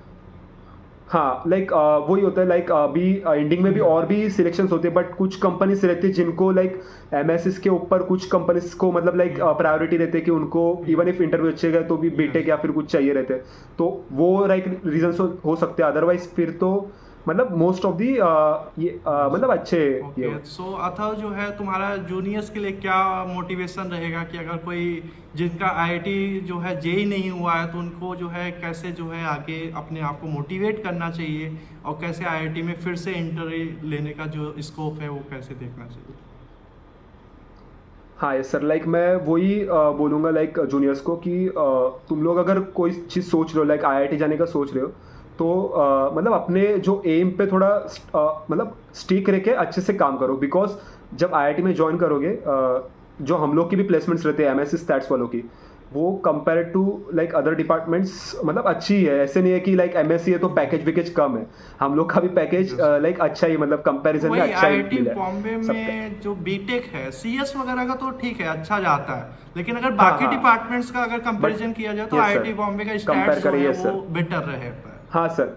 हाँ, लाइक वही होता है। लाइक अभी एंडिंग में भी और भी सिलेक्शंस होते हैं, बट कुछ कंपनीज रहती है जिनको लाइक एमएसएस के ऊपर कुछ कंपनीज को मतलब लाइक प्रायोरिटी रहती है कि उनको इवन इफ इंटरव्यू अच्छे गए तो भी बीटेक या फिर कुछ चाहिए रहते हैं। तो वो लाइक रीजंस हो सकते हैं, अदरवाइज फिर तो मतलब मोस्ट ऑफ दी ये मतलब अच्छे ये ओके, सो अथर्व जो है तुम्हारा जूनियर्स के लिए क्या मोटिवेशन रहेगा कि अगर कोई जिनका आईआईटी जो है जेई नहीं हुआ है तो उनको जो है कैसे जो है आगे अपने आप को मोटिवेट करना चाहिए और कैसे आईआईटी में फिर से इंटरव्यू लेने का जो स्कोप है वो कैसे देखना चाहिए। हाँ यस सर, लाइक मैं वही बोलूँगा लाइक जूनियर्स को कि तुम लोग अगर कोई चीज़ सोच रहे हो, लाइक आईआईटी जाने का सोच रहे हो, तो मतलब अपने जो एम पे थोड़ा मतलब स्टिक रह के अच्छे से काम करो। बिकॉज जब आईआईटी में ज्वाइन करोगे, जो हम लोग की भी प्लेसमेंट्स रहते हैं एमएससी स्टैट्स वालों की, वो compare to like other departments मतलब अच्छी है। ऐसे नहीं है कि लाइक एमएससी है तो पैकेज विकेज कम है। हम लोग का भी पैकेज लाइक अच्छा ही, मतलब कंपैरिजन में वही अच्छा ही आईआईटी मिला बॉम्बे है सबका। में जो बीटेक है सीएस वगैरह का तो ठीक है अच्छा जाता है, लेकिन अगर हाँ बाकी हाँ, डिपार्टमेंट्स का अगर बट कंपैरिजन किया जाए तो यस आईआईटी सर, बॉम्बे का कंपेयर स्टैट्स जो करें, है यस वो सर। बेटर रहता है। हाँ सर,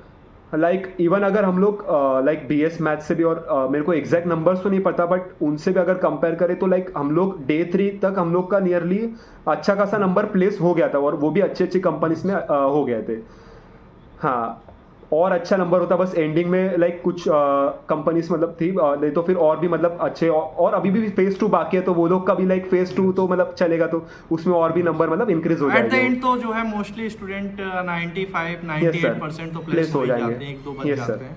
लाइक इवन अगर हम लोग लाइक बीएस मैथ से भी, और मेरे को एग्जैक्ट नंबर्स तो नहीं पता, बट उनसे भी अगर कंपेयर करें तो लाइक हम लोग डे 3 तक हम लोग का नियरली अच्छा खासा नंबर प्लेस हो गया था, और वो भी अच्छी अच्छी कंपनीज में हो गए थे। हाँ, और अच्छा नंबर होता बस एंडिंग में लाइक कुछ कंपनीज मतलब थी, नहीं तो फिर और भी मतलब अच्छे, और अभी भी फेज 2 बाकी है, तो वो लोग का भी लाइक फेज 2 तो मतलब चलेगा, तो उसमें और भी नंबर मतलब इंक्रीज हो एट द जाएंगे। एंड तो जो है मोस्टली स्टूडेंट 95 यस सर, 98% तो प्लेस प्लेस हो हो ही जाएंगे। जाते हैं, एक दो बच यस जाते सर। हैं।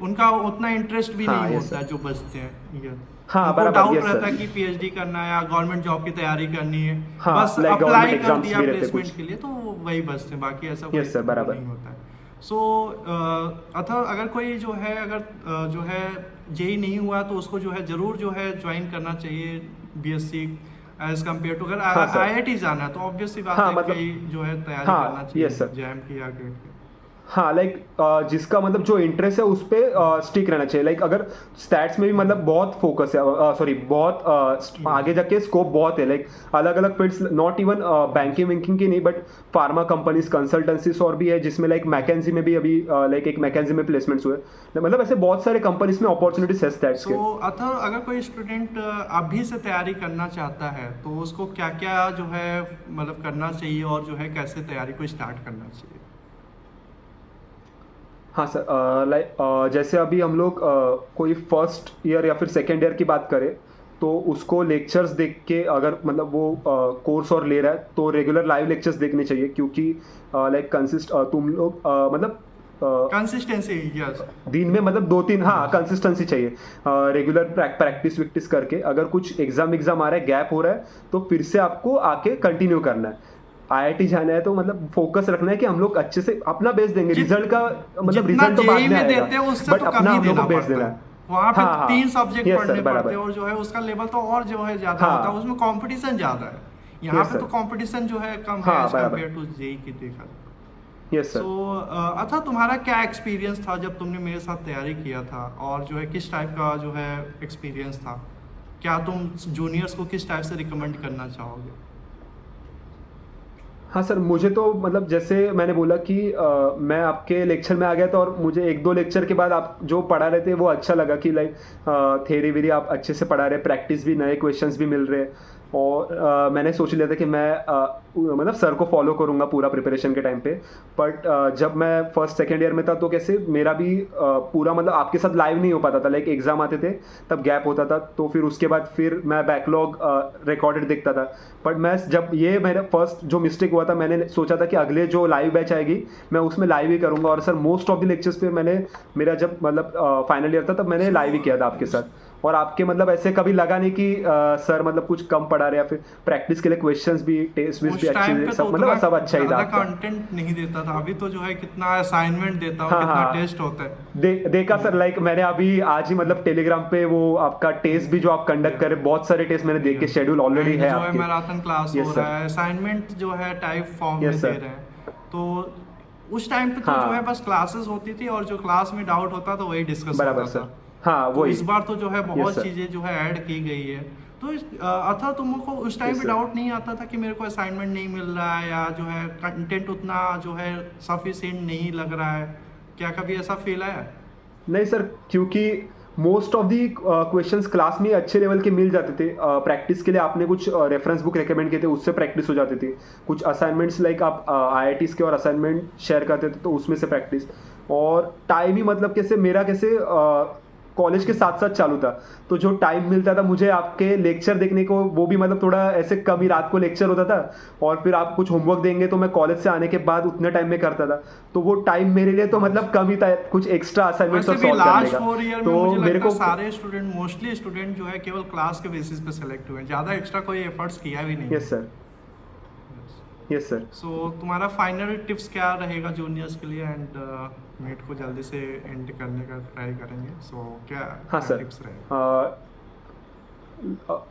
उनका उतना इंटरेस्ट भी हाँ नहीं यस होता है सर। जो बचते हैं ये। हाँ उनको बराबर, डाउट यस रहता सर। है कि पीएचडी करना है या गवर्नमेंट जॉब की तैयारी करनी है, हाँ, बस लाइक गवर्नमेंट अप्लाई कर एग्जाम्स दिया भी रहते कुछ। प्लेसमेंट के लिए तो वही बचते हैं, बाकी ऐसा कोई यस सर, वो बराबर। नहीं होता है। सो अथवा अगर कोई जो है अगर जो है जेई नहीं हुआ तो उसको जो है ज़रूर जो है ज्वाइन करना चाहिए बीएससी एज कम्पेयर टू। अगर हाँ सर। आईआईटी जाना है तो ऑब्वियस सी बात हाँ है मतलब, कि जो है तैयारी करना हाँ यस चाहिए सर। जैम की या गेट की। हाँ लाइक जिसका मतलब जो इंटरेस्ट है उस पे स्टिक रहना चाहिए। लाइक अगर स्टैट्स में भी मतलब बहुत फोकस है, सॉरी बहुत आगे जाके स्कोप बहुत है, लाइक अलग अलग fields, not even banking banking की नहीं, बट फार्मा कंपनीज, कंसल्टेंसीज और भी है, जिसमें लाइक मैकेंजी में भी अभी लाइक एक मैकेंजी में प्लेसमेंट्स हुए। मतलब ऐसे बहुत सारे कंपनीज में अपॉर्चुनिटीज है स्टैट्स के। सो अथवा अगर कोई स्टूडेंट अभी से तैयारी करना चाहता है तो उसको क्या क्या जो है मतलब करना चाहिए और जो है कैसे तैयारी को स्टार्ट करना चाहिए। हाँ सर, लाइक जैसे अभी हम लोग कोई फर्स्ट ईयर या फिर सेकेंड ईयर की बात करें, तो उसको लेक्चर्स देख के अगर मतलब वो कोर्स और ले रहा है तो रेगुलर लाइव लेक्चर्स देखने चाहिए, क्योंकि लाइक तुम लोग मतलब कंसिस्टेंसी, यस। दिन में मतलब 2-3, हाँ कंसिस्टेंसी चाहिए। रेगुलर प्रैक्टिस विक्टिस करके अगर कुछ एग्जाम आ रहा है, गैप हो रहा है, तो फिर से आपको आके कंटिन्यू करना है। आईआईटी जाना है तो मतलब फोकस रखना है कि हम लोग अच्छे से अपना बेस देंगे। रिजल्ट का मतलब जितना रिजल्ट तो बाद जेई में में आएगा, देते हैं उससे बट तो कम अपना ही हम लोग देना को बेस पड़ता देना है। है। वहाँ पे हाँ हाँ, 3 सब्जेक्ट यस पढ़ने सर, पड़ते बराबर। हैं और जो है उसका लेवल तो और जो है ज्यादा होता है, हाँ उसमें कंपटीशन ज्यादा है। यहाँ यस पे तो सर। कंपटीशन जो है कम है हाँ एज बराबर, कम्पेयर टू जेई की देखा। Yes so sir. अच्छा तुम्हारा क्या एक्सपीरियंस था जब तुमने मेरे साथ तैयारी किया था, और जो है किस टाइप का जो है एक्सपीरियंस था, क्या तुम जूनियर्स को किस टाइप से रिकमेंड करना चाहोगे। हाँ सर, मुझे तो मतलब जैसे मैंने बोला कि मैं आपके लेक्चर में आ गया था, और मुझे 1-2 लेक्चर के बाद आप जो पढ़ा रहे थे वो अच्छा लगा कि लाइक थेरी वेरी आप अच्छे से पढ़ा रहे, प्रैक्टिस भी, नए क्वेश्चंस भी मिल रहे। और मैंने सोच लिया था कि मैं मतलब सर को फॉलो करूँगा पूरा प्रिपरेशन के टाइम पे। बट जब मैं फर्स्ट सेकेंड ईयर में था तो कैसे मेरा भी पूरा मतलब आपके साथ लाइव नहीं हो पाता था, लाइक एग्ज़ाम आते थे तब गैप होता था, तो फिर उसके बाद फिर मैं बैकलॉग रिकॉर्डेड देखता था। बट मैं जब ये मेरा फर्स्ट जो मिस्टेक हुआ था, मैंने सोचा था कि अगले जो लाइव बैच आएगी मैं उसमें लाइव ही करूँगा, और sir most of the lectures पे मैंने मेरा जब मतलब फाइनल ईयर था तब मैंने लाइव ही किया था आपके साथ। और आपके मतलब ऐसे कभी लगा नहीं कि सर मतलब कुछ कम पढ़ा रहे, या फिर प्रैक्टिस के लिए क्वेश्चंस भी टेस्ट भी उस अच्छे टाइम पे तो सब उतना मतलब सब अच्छा ही था ज्यादा आपका। कंटेंट नहीं देता था। अभी तो जो है कितना असाइनमेंट देता हूँ, हाँ कितना हाँ, टेस्ट होता है। देखा सर, लाइक मैंने अभी आज ही मतलब टेलीग्राम पे वो आपका टेस्ट भी जो आप कंडक्ट कर रहे, बहुत सारे टेस्ट मैंने देख के शेड्यूल ऑलरेडी एंड है जो है आपके। मैराथन क्लास हो यस रहा सर। है, असाइनमेंट जो है टाइप फॉर्म में यस दे सर। रहे हैं। तो उस टाइम पे तो जो है हाँ बस क्लासेस होती थी, और जो क्लास में डाउट होता तो वही डिस्कस बराबर होता था। सर। हाँ तो वही। इस बार तो जो है यस बहुत सर। चीज़ें जो है ऐड की गई है। तो अथा तुमको उस टाइम यस पे सर। डाउट नहीं आता था कि मेरे को असाइनमेंट नहीं मिल रहा है, या जो है कंटेंट उतना जो है सफिशिएंट नहीं लग रहा है? क्या कभी ऐसा फील आया? नहीं सर, क्योंकि most of the questions class में अच्छे लेवल के मिल जाते थे। प्रैक्टिस के लिए आपने कुछ रेफरेंस बुक रेकमेंड किए थे, उससे प्रैक्टिस हो जाती थी। कुछ असाइनमेंट्स लाइक आप आईआईटीज के और असाइनमेंट शेयर करते थे तो उसमें से प्रैक्टिस। और टाइम ही मतलब कैसे मेरा कैसे कॉलेज के साथ साथ चालू था, तो जो टाइम मिलता था मुझे आपके लेक्चर देखने को, वो भी मतलब थोड़ा ऐसे कम ही रात को लेक्चर होता था, और फिर आप कुछ होमवर्क देंगे तो मैं कॉलेज से आने के बाद उतने टाइम में करता था। तो वो टाइम मेरे लिए तो मतलब कम ही था कुछ एक्स्ट्रा असाइनमेंट्स वैसे और भी सॉल्व करने लास्ट का। 4 ईयर में तो मुझे मेरे लगता है को सारे स्टूडेंट, मोस्टली स्टूडेंट जो है केवल क्लास के बेसिस पे सेलेक्ट हुए हैं, ज़्यादा एक्स्ट्रा कोई एफर्ट्स किया भी नहीं यस है। सर। Yes sir. सो तुम्हारा फाइनल टिप्स क्या रहेगा जूनियर्स के लिए? एंड मीट को जल्दी से एंड करने का ट्राई करेंगे। सो क्या हाँ क्या सर। टिप्स रहेगा?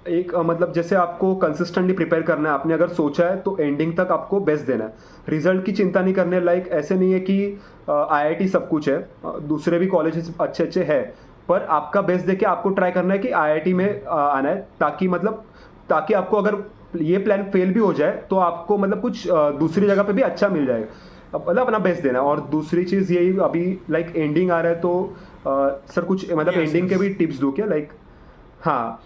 एक मतलब जैसे आपको कंसिस्टेंटली प्रिपेयर करना है, आपने अगर सोचा है तो एंडिंग तक आपको बेस्ट देना है। रिजल्ट की चिंता नहीं करने, लाइक ऐसे नहीं है कि आईआईटी सब कुछ है, दूसरे भी कॉलेजेस अच्छे अच्छे हैं, पर आपका बेस्ट देके आपको ट्राई करना है कि आईआईटी में आना है, ताकि मतलब ताकि आपको अगर ये प्लान फेल भी हो जाए तो आपको मतलब कुछ दूसरी जगह पे भी अच्छा मिल जाएगा। मतलब अपना बेस्ट देना है। और दूसरी चीज़ यही, अभी लाइक एंडिंग आ रहा है तो सर कुछ मतलब यस एंडिंग के यस। भी टिप्स दो क्या, लाइक? हाँ,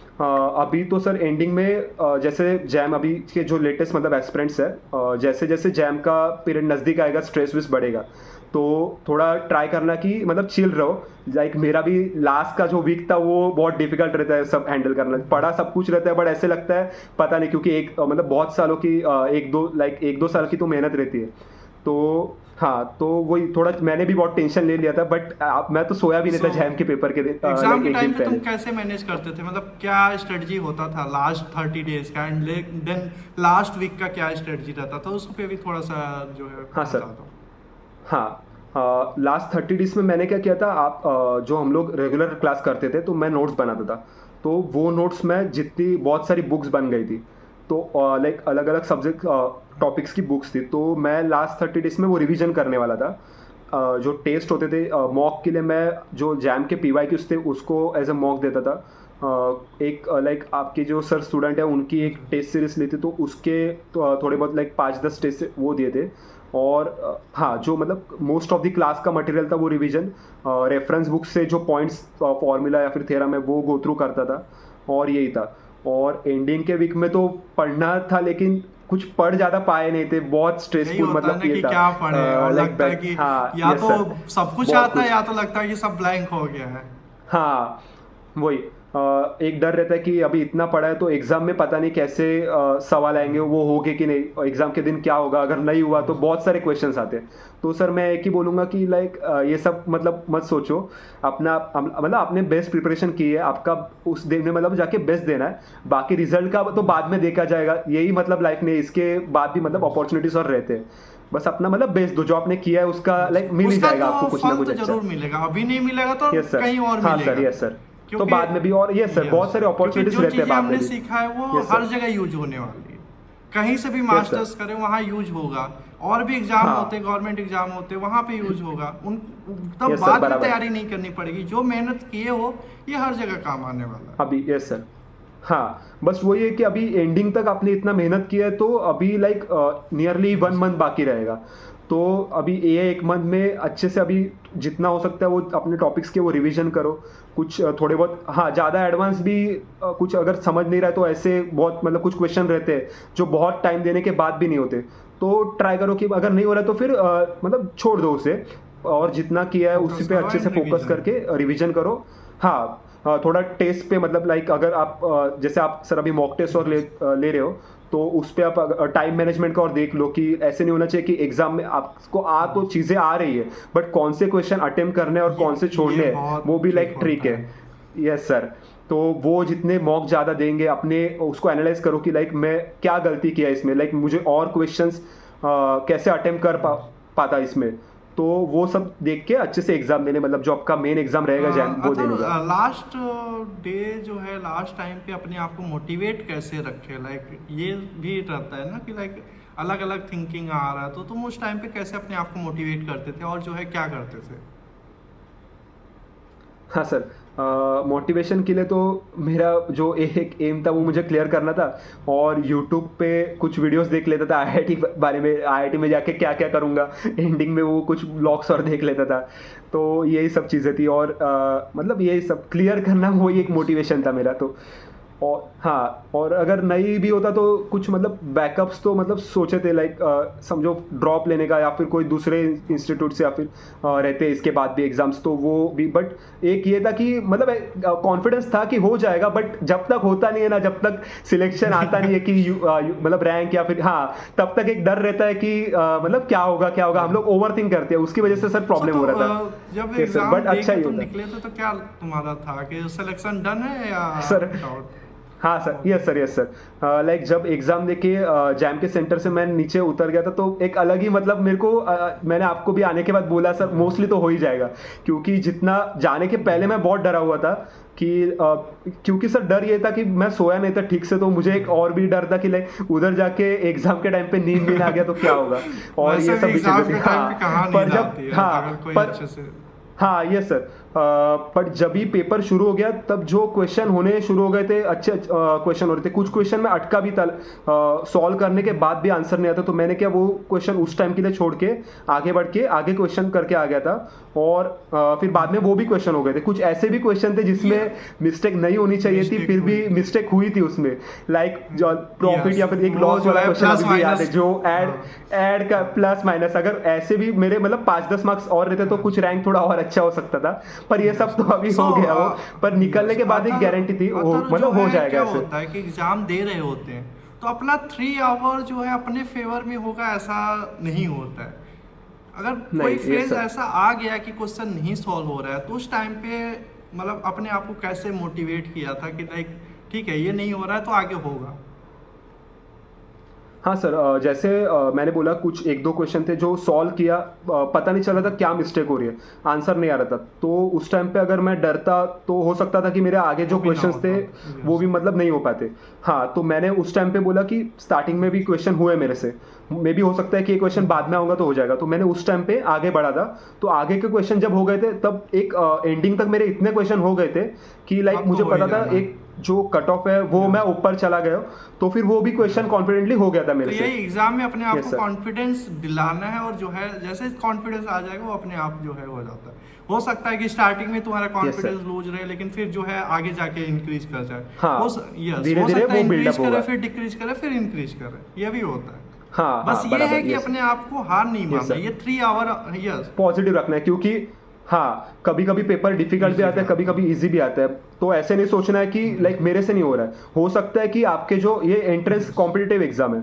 अभी तो सर एंडिंग में जैसे जैम अभी के जो लेटेस्ट मतलब एस्पिरेंट्स है, जैसे जैसे जैम का पीरियड नज़दीक आएगा स्ट्रेस विस बढ़ेगा, तो थोड़ा ट्राई करना कि मतलब चिल रहो। लाइक मेरा भी लास्ट का जो वीक था वो बहुत डिफिकल्ट रहता है सब हैंडल करना, पढ़ा सब कुछ रहता है बट ऐसे लगता है पता नहीं, क्योंकि एक मतलब बहुत सालों की एक दो साल की तो मेहनत रहती है। तो हाँ, तो वही थोड़ा मैंने भी बहुत टेंशन ले लिया था, बट मैं तो सोया भी नहीं था So, जैम के पेपर के दिन, एग्जाम लाइक के एक टाइम दिन पे तुम पहले। कैसे मैनेज करते थे? मतलब क्या स्ट्रेटजी होता था लास्ट 30 डेज का, एंड देन लास्ट वीक का क्या स्ट्रेटजी रहता था? उस पे भी थोड़ा सा जो है हाँ बता सर। दो। हाँ, लास्ट 30 डेज में मैंने क्या किया था, आप जो हम लोग रेगुलर क्लास करते थे तो मैं नोट्स बनाता था, तो वो नोट्स में जितनी बहुत सारी बुक्स बन गई थी, तो लाइक अलग अलग सब्जेक्ट टॉपिक्स की बुक्स थी, तो मैं लास्ट 30 डेज में वो रिवीजन करने वाला था। जो टेस्ट होते थे मॉक के लिए, मैं जो जैम के PYQs थे उसको एज अ मॉक देता था। एक लाइक आपके जो सर स्टूडेंट है उनकी एक टेस्ट सीरीज ली थी, तो उसके तो, थोड़े बहुत लाइक 5-10 टेस्ट वो दिए थे। और हाँ, जो मतलब मोस्ट ऑफ द क्लास का मटेरियल था वो रिवीजन, रेफरेंस बुक से जो पॉइंट्स फॉर्मूला या फिर थ्योरम है वो गो थ्रू करता था, और यही था। और एंडिंग के वीक में तो पढ़ना था, लेकिन कुछ पढ़ ज़्यादा पाए नहीं थे, बहुत यही स्ट्रेसफुल होता है मतलब ना ये कि था, क्या पढ़े, और लाइक लगता है बैक। कि हाँ या यस तो सर। सब कुछ बहुत आता है, कुछ। या तो लगता है कि सब ब्लैंक हो गया है। हाँ वही, एक डर रहता है कि अभी इतना पढ़ा है तो एग्जाम में पता नहीं कैसे सवाल आएंगे, वो होगे कि नहीं, और एग्जाम के दिन क्या होगा, अगर नहीं हुआ तो बहुत सारे क्वेश्चंस आते हैं। तो सर मैं एक ही बोलूँगा कि लाइक ये सब मतलब मत सोचो, अपना मतलब आपने बेस्ट प्रिपरेशन की है, आपका उस दिन में मतलब जाके बेस्ट देना है, बाकी रिजल्ट का तो बाद में देखा जाएगा, यही मतलब लाइफ में, इसके बाद भी मतलब अपॉर्चुनिटीज और रहते हैं। बस अपना मतलब बेस्ट दो, जो आपने किया है उसका लाइक मिल ही उसका जाएगा आपको तो कुछ ना फल कुछ तो अच्छा। जरूर मिलेगा, अभी नहीं मिलेगा तो यस सर। कहीं और हाँ सर। मिलेगा। Yes sir. तो क्योंकि बाद में भी, और यस सर, बहुत सारे क्योंकि अपॉर्चुनिटीज जो रहते हैं चीजें बाद में हमने भी। सीखा है वो यस हर सर। जगह यूज होने वाली है। कहीं से भी यस सर। मास्टर्स करें वहाँ यूज होगा, और भी एग्जाम होते हाँ। हैं, गवर्नमेंट एग्जाम होते हैं, वहाँ पे यूज होगा। उन तब यस सर, बाद में बराबर। तैयारी नहीं करनी पड़ेगी, जो मेहनत किए हो ये हर जगह काम आने वाला है। अभी यस सर। हाँ, बस वही है कि अभी एंडिंग तक आपने इतना मेहनत किया है, तो अभी लाइक नियरली 1 मंथ बाकी रहेगा, तो अभी ये एक मंथ में अच्छे से अभी जितना हो सकता है वो अपने टॉपिक्स के वो रिवीजन करो। कुछ थोड़े बहुत, हाँ, ज़्यादा एडवांस भी कुछ अगर समझ नहीं रहा है तो ऐसे बहुत मतलब कुछ क्वेश्चन रहते हैं जो बहुत टाइम देने के बाद भी नहीं होते, तो ट्राई करो कि अगर नहीं हो रहा है तो फिर मतलब छोड़ दो उसे, और जितना किया है उसी फोकस पे करो अच्छे से एंड फोकस रिवीजन। करके रिवीजन करो। हाँ, थोड़ा टेस्ट पे मतलब लाइक अगर आप जैसे आप सर अभी मॉक टेस्ट और ले रहे हो, तो उस पे आप टाइम मैनेजमेंट का और देख लो कि ऐसे नहीं होना चाहिए कि एग्जाम में आपको तो चीज़ें आ रही है, बट कौन से क्वेश्चन अटेम्प्ट करने हैं और कौन से ये छोड़ने हैं बहुत वो भी ट्रिक लाइक ट्रिक होता है। है। Yes sir. तो वो जितने मॉक ज़्यादा देंगे अपने उसको एनालाइज करो कि लाइक मैं क्या गलती किया इसमें, लाइक मुझे और क्वेश्चंस कैसे अटेम्प्ट पाता इसमें, तो वो सब देख के अच्छे से एग्जाम देने, मतलब जो आपका मेन एग्जाम रहेगा जैम वो देने का। लास्ट डे जो है, लास्ट टाइम पे अपने आप को मोटिवेट कैसे रखे, लाइक ये भी रहता है ना कि लाइक अलग अलग थिंकिंग आ रहा है, तो तुम उस टाइम पे कैसे अपने आप को मोटिवेट करते थे और जो है क्या करते थे? हाँ सर, मोटिवेशन के लिए तो मेरा जो एक एम था वो मुझे क्लियर करना था, और यूट्यूब पे कुछ वीडियोस देख लेता था आईआईटी बारे में, आईआईटी में जाके क्या क्या करूँगा, एंडिंग में वो कुछ ब्लॉग्स और देख लेता था। तो यही सब चीज़ें थी, और मतलब यही सब क्लियर करना वही एक मोटिवेशन था मेरा। तो और हाँ, और अगर नहीं भी होता तो कुछ मतलब बैकअप्स तो मतलब सोचे थे, लाइक समझो ड्रॉप लेने का या फिर कोई दूसरे इंस्टीट्यूट से, या फिर रहते इसके बाद भी एग्जाम्स, तो वो भी। बट एक ये था कि मतलब कॉन्फिडेंस था कि हो जाएगा, बट जब तक होता नहीं है ना, जब तक सिलेक्शन आता नहीं है कि मतलब रैंक या फिर, हाँ, तब तक एक डर रहता है कि मतलब क्या होगा क्या होगा, हम लोग ओवर थिंक करते हैं, उसकी वजह से सर अच्छा, प्रॉब्लम तो हो रहा था। जब yes sir, exam but they अच्छा के ही तुम होता निकले थे तो क्या तुम्हारा था कि सिलेक्शन डन है या सर। डाउट? हाँ sir, yes sir, yes sir. Like जब एग्जाम देके जैम के सेंटर से मैं नीचे उतर गया था, तो एक अलग ही मतलब मेरे को मैंने आपको भी आने के बाद बोला सर मोस्टली तो हो ही जाएगा, क्योंकि जितना जाने के पहले मैं बहुत डरा हुआ था कि क्योंकि सर डर ये था कि मैं सोया नहीं था ठीक से, तो मुझे एक और भी डर था कि लाइक उधर जाके एग्जाम के टाइम पे नींद भी ना आ गया तो क्या होगा, और वैसे ये भी सब भी चीजें एग्जाम थी। के टाइम पे हाँ, कहाँ पर नींद जब, आती है हाँ, अगर कोई पर अच्छे से। हाँ, यस सर। पर जब भी पेपर शुरू हो गया तब जो क्वेश्चन होने शुरू हो गए थे, अच्छे क्वेश्चन हो रहे थे, कुछ क्वेश्चन में अटका भी था, सॉल्व करने के बाद भी आंसर नहीं आता, तो मैंने क्या वो क्वेश्चन उस टाइम के लिए छोड़ के आगे बढ़ के आगे क्वेश्चन करके आ गया था, और फिर बाद में वो भी क्वेश्चन हो गए थे। कुछ ऐसे भी क्वेश्चन थे जिसमें मिस्टेक नहीं होनी चाहिए थी, मिस्टेक फिर हुई भी थी। मिस्टेक हुई थी उसमें, लाइक जो प्रॉफिट यस, या फिर एक वो लॉस जो वाला है क्वेश्चन प्लस अभी भी याद है, माइनस। जो ऐड हाँ, ऐड का प्लस माइनस, अगर ऐसे भी मेरे मतलब 5-10 मार्क्स और रहते तो कुछ रैंक थोड़ा और अच्छा हो सकता था, पर ये सब तो अभी सो हो गया वो। पर निकलने के बाद एक अतर गारंटी थी वो, अतर जो मतलब हो है जाएगा क्या ऐसे। होता है कि एग्जाम दे रहे होते हैं तो अपना 3 आवर जो है अपने फेवर में होगा, ऐसा नहीं होता है। अगर कोई नहीं, ये फेज सर। ऐसा आ गया कि क्वेश्चन नहीं सॉल्व हो रहा है, तो उस टाइम पे मतलब अपने आप को कैसे मोटिवेट किया था कि लाइक ठीक है ये नहीं हो रहा है तो आगे होगा? हाँ सर, जैसे मैंने बोला कुछ एक दो क्वेश्चन थे जो सॉल्व किया, पता नहीं चला था क्या मिस्टेक हो रही है, आंसर नहीं आ रहा था, तो उस टाइम पे अगर मैं डरता तो हो सकता था कि मेरे आगे वो जो भी ना क्वेश्चंस थे होता। वो यस। भी मतलब नहीं हो पाते। हाँ, तो मैंने उस टाइम पे बोला कि स्टार्टिंग में भी क्वेश्चन हुए मेरे से, मे भी हो सकता है कि ये क्वेश्चन बाद में आऊंगा तो हो जाएगा, तो मैंने उस टाइम पे आगे बढ़ा था। तो आगे के क्वेश्चन जब हो गए थे तब एक एंडिंग तक मेरे इतने क्वेश्चन हो गए थे कि लाइक अब तो मुझे हो ही पता था जाना। एक जो कट ऑफ है वो मैं यस। ऊपर चला गया, तो फिर वो भी क्वेश्चन कॉन्फिडेंटली हो गया था तो मेरे से। यही एग्जाम में अपने आप यस को सर। कॉन्फिडेंस दिलाना है, और जो है जैसे कॉन्फिडेंस आ जाएगा वो अपने आप जो है हो जाता है। हो सकता है कि स्टार्टिंग में तुम्हारा यस सर। कॉन्फिडेंस लूज रहे, लेकिन फिर जो है आगे जाके इंक्रीज कर जाए। हाँ, यस, धीरे हो धीरे सकता है वो इंक्रीज बिल्डअप करे होगा। फिर डिक्रीज करे फिर इंक्रीज करे, ये भी होता है। हाँ बस हाँ, ये है बराबर, कि यस। अपने आप को हार नहीं यस मानना, सर, ये 3 आवर। यस। पॉजिटिव रखना है, क्योंकि हाँ, कभी कभी पेपर डिफिकल्ट भी इजी आता भी है, कभी आता कभी इजी भी आता है, तो ऐसे नहीं सोचना है कि है। लाइक मेरे से नहीं हो रहा है, हो सकता है कि आपके जो ये एंट्रेंस यस। कॉम्पिटिटिव एग्जाम है,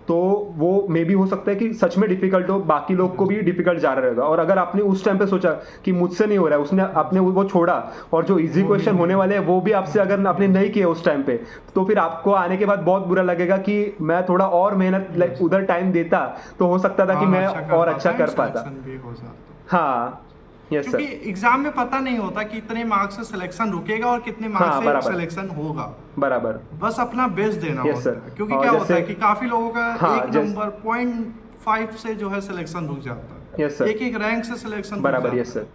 तो वो मे भी हो सकता है कि सच में डिफिकल्ट हो, बाकी लोग को यस। भी डिफिकल्ट जा रहा रहेगा, और अगर आपने उस टाइम पे सोचा कि मुझसे नहीं हो रहा है, उसने आपने वो छोड़ा, और जो इजी वो भी क्वेश्चन होने नहीं। वाले हैं वो भी आपसे अगर आपने यस। नहीं किए उस टाइम पे, तो फिर आपको आने के बाद बहुत बुरा लगेगा कि मैं थोड़ा और मेहनत लाइक यस, उधर टाइम देता तो हो सकता था कि और मैं अच्छा कर और अच्छा पाता एंड कर पाता। सिलेक्शन भी हो जाता। हाँ, यस क्योंकि सर। एग्जाम में पता नहीं होता कि कितने मार्क्स से सिलेक्शन रुकेगा और कितने मार्क्स हाँ, से बराबर, सिलेक्शन होगा। बराबर। बस अपना बेस्ट देना यस होता है, सर। क्योंकि और क्या होता जैसे, है कि काफी लोगों का हाँ, एक नंबर 0.5 से जो है सिलेक्शन रुक जाता यस है, सर, एक एक रैंक से सिलेक्शन रुक बराबर, जाता यस है। सर।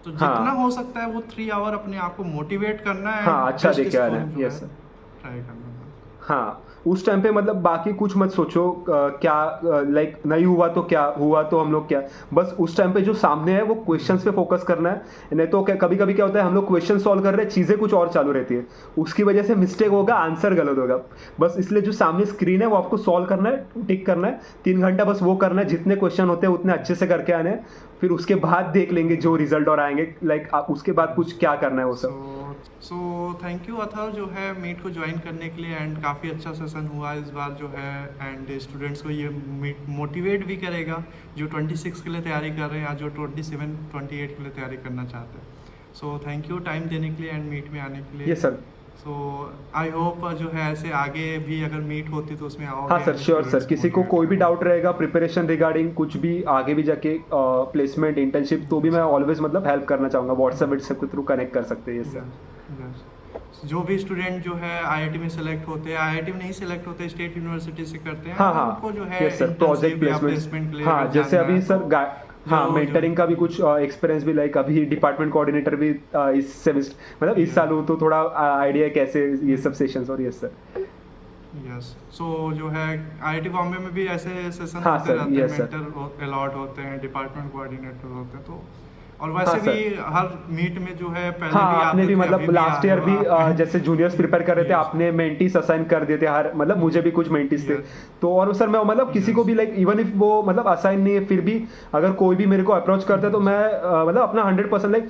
तो जितना हाँ हो सकता है वो 3 आवर अपने आप को मोटिवेट करना है, हाँ, अच्छा बेस्ट देखे आ स्कोर रहे हैं, जो यस है सर। ट्राई करना है। हाँ, उस टाइम पे मतलब बाकी कुछ मत सोचो क्या लाइक नहीं हुआ तो क्या हुआ, तो हम लोग क्या, बस उस टाइम पे जो सामने है वो क्वेश्चंस पे फोकस करना है। नहीं तो क्या कभी कभी क्या होता है, हम लोग क्वेश्चन सॉल्व कर रहे हैं, चीज़ें कुछ और चालू रहती है, उसकी वजह से मिस्टेक होगा, आंसर गलत होगा। बस इसलिए जो सामने स्क्रीन है वो आपको सॉल्व करना है, टिक करना है, 3 घंटा बस वो करना है, जितने क्वेश्चन होते हैं उतने अच्छे से करके आने हैं, फिर उसके बाद देख लेंगे जो रिजल्ट और आएंगे, लाइक उसके बाद कुछ क्या करना है वो सो सब। सो थैंक यू अथर जो है मीट को ज्वाइन करने के लिए, एंड काफ़ी अच्छा सेशन हुआ इस बार जो है, एंड स्टूडेंट्स को ये मीट मोटिवेट भी करेगा जो 26 के लिए तैयारी कर रहे हैं या जो 27 28 के लिए तैयारी करना चाहते हैं। सो थैंक यू टाइम देने के लिए एंड मीट में आने के लिए। ये सर। सो आई होप जो है ऐसे आगे भी अगर मीट होती तो उसमें आओगे। हाँ सर, श्योर सर, स्टूडेंट्स को किसी को मोटिवेट कोई भी करोगे। डाउट रहेगा प्रिपरेशन रिगार्डिंग कुछ भी आगे भी जाके प्लेसमेंट इंटर्नशिप, तो भी मैं ऑलवेज मतलब हेल्प करना चाहूँगा, व्हाट्सएप के थ्रू कनेक्ट कर सकते हैं ये सर। Yes. जो भी स्टूडेंट जो है आईआईटी में सेलेक्ट होते हैं, आईआईटी में नहीं सेलेक्ट होते, स्टेट यूनिवर्सिटी से करते हैं, हाँ अगर हाँ, उनको जो है यस सर, प्रोजेक्ट इंटर्नशिप या प्लेसमेंट्स, प्लेसमेंट के लिए हाँ अगर जैसे जानना अभी है सर तो हाँ जो मेंटरिंग का भी कुछ एक्सपीरियंस भी, लाइक अभी डिपार्टमेंट कोऑर्डिनेटर भी इस सेमेस्टर मतलब इस Yeah. साल हूँ, तो थोड़ा आइडिया कैसे ये सब सेशंस, और यस सर। यस सो जो है आईआईटी बॉम्बे में भी ऐसे सेशन हाँ होते सर, रहते हैं, yes sir. मेंटर अलॉट होते हैं, डिपार्टमेंट कोऑर्डिनेटर होते हैं, तो और हाँ वैसे सर। भी हर मीट में जो है पहले हाँ भी आपने आते भी थे, मतलब अभी भी लास्ट आए ईयर हो भी आप। जैसे जूनियर्स प्रिपेयर कर रहे थे, Yes. आपने मेंटीज असाइन कर दिए थे, हर मतलब मुझे भी कुछ मेंटीज थे, Yes. तो और सर मैं मतलब किसी को Yes. भी लाइक इवन इफ वो मतलब असाइन नहीं है, फिर भी अगर कोई भी मेरे को अप्रोच करता है तो मैं मतलब अपना 100% लाइक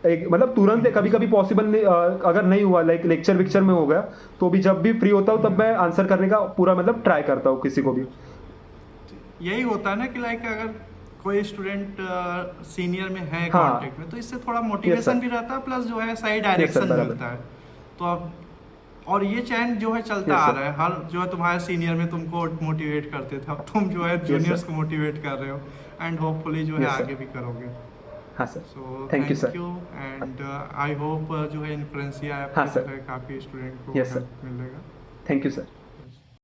एक मतलब तुरंत, कभी कभी पॉसिबल नहीं अगर नहीं हुआ लाइक लेक्चर विक्चर में हो गया, तो भी जब भी फ्री होता हूँ तब मैं आंसर करने का पूरा मतलब ट्राई करता हूँ किसी को भी। यही होता है ना कि लाइक अगर कोई स्टूडेंट सीनियर में है हाँ। कांटेक्ट में, तो इससे थोड़ा Yes, मोटिवेशन sir. भी रहता है, प्लस जो है सही Yes, डायरेक्शन sir, बराबर। मिलता है। तो अब और ये चैन जो है चलता Yes, आ sir. रहा है, हर जो है तुम्हारे सीनियर में तुमको मोटिवेट करते थे, अब तुम जो है sir. जूनियर्स को मोटिवेट कर रहे हो, एंड होपफुली जो है Yes, sir. आगे भी करोगे। हाँ sir, so thank you thank sir. You, and I hope जो है इन्फ्लुएंसिया ऐप हाँ, पे जो sir. है काफ़ी स्टूडेंट को Yes, sir. हेल्प मिलेगा। Thank you sir.